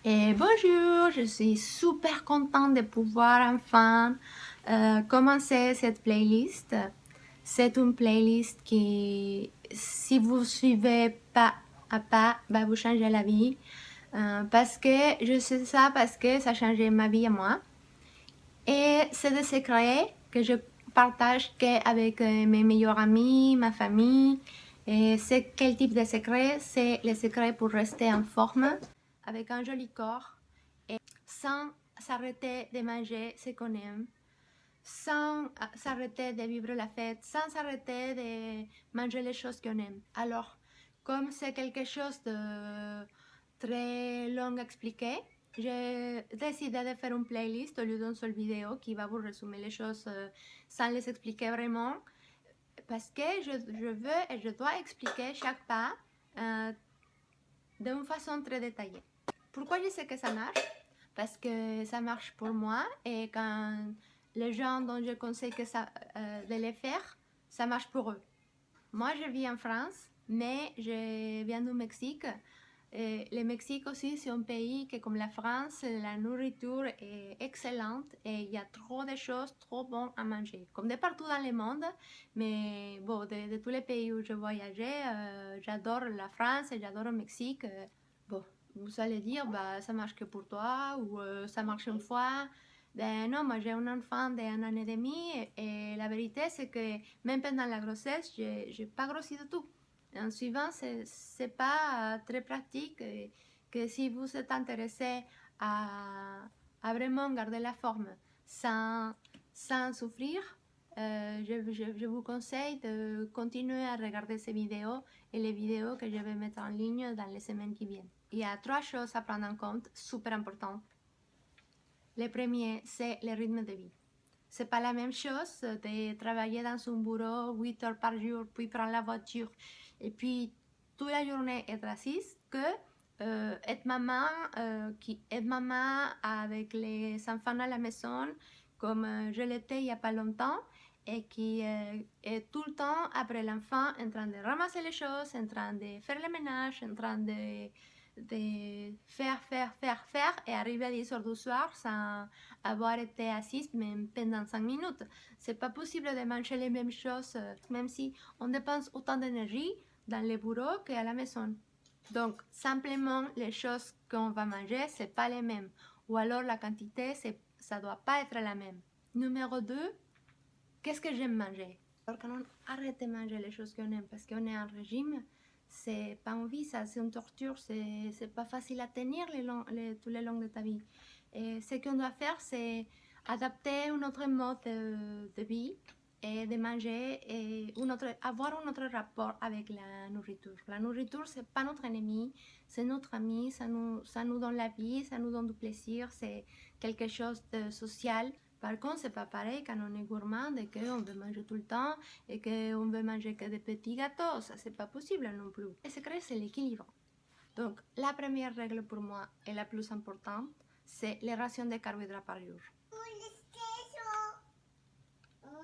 Et bonjour, je suis super contente de pouvoir enfin commencer cette playlist. C'est une playlist qui, si vous suivez pas à pas, va vous changer la vie. Parce que je sais ça, parce que ça a changé ma vie à moi. Et c'est des secrets que je partage qu'avec mes meilleurs amis, ma famille. Et c'est quel type de secret? C'est les secrets pour rester en forme, avec un joli corps, et sans s'arrêter de manger ce qu'on aime, sans s'arrêter de vivre la fête, sans s'arrêter de manger les choses qu'on aime. Alors, comme c'est quelque chose de très long à expliquer, j'ai décidé de faire une playlist au lieu d'une seule vidéo qui va vous résumer les choses sans les expliquer vraiment, parce que je veux et je dois expliquer chaque pas d'une façon très détaillée. Pourquoi je sais que ça marche? Parce que ça marche pour moi, et quand les gens dont je conseille de les faire, ça marche pour eux. Moi, je vis en France, mais je viens du Mexique. Et le Mexique aussi, c'est un pays que, comme la France, la nourriture est excellente et il y a trop de choses trop bonnes à manger. Comme de partout dans le monde, mais bon, de tous les pays où je voyageais, j'adore la France et j'adore le Mexique. Bon, vous allez dire, bah, ça marche que pour toi ou ça marche une fois. Ben non, moi j'ai un enfant d'un an et demi et la vérité c'est que même pendant la grossesse, j'ai pas grossi du tout. En suivant, c'est pas très pratique que si vous êtes intéressé à vraiment garder la forme sans souffrir, je vous conseille de continuer à regarder ces vidéos et les vidéos que je vais mettre en ligne dans les semaines qui viennent. Il y a 3 choses à prendre en compte, super importantes. Le premier, c'est le rythme de vie. C'est pas la même chose de travailler dans un bureau 8 heures par jour, puis prendre la voiture et puis toute la journée être assise, que être maman, être maman avec les enfants à la maison, comme je l'étais il y a pas longtemps, et qui est tout le temps après l'enfant en train de ramasser les choses, en train de faire le ménage, en train de faire et arriver à 10 heures du soir sans avoir été assise même pendant 5 minutes. C'est pas possible de manger les mêmes choses, même si on dépense autant d'énergie dans les bureaux qu'à la maison. Donc, simplement, les choses qu'on va manger, c'est pas les mêmes. Ou alors la quantité, ça doit pas être la même. Numéro 2, qu'est-ce que j'aime manger? Alors quand on arrête de manger les choses qu'on aime parce qu'on est en régime, c'est pas envie, ça, c'est une torture, c'est pas facile à tenir tous les longs de ta vie. Et ce qu'on doit faire, c'est adapter un autre mode de vie et de manger et avoir un autre rapport avec la nourriture. La nourriture, c'est pas notre ennemi, c'est notre ami, ça nous donne la vie, ça nous donne du plaisir, c'est quelque chose de social. Par contre, c'est pas pareil quand on est gourmand et qu'on veut manger tout le temps et qu'on veut manger que des petits gâteaux. Ça, c'est pas possible non plus. Le secret, c'est l'équilibre. Donc, la première règle pour moi et la plus importante, c'est les rations de carbohydrates par jour.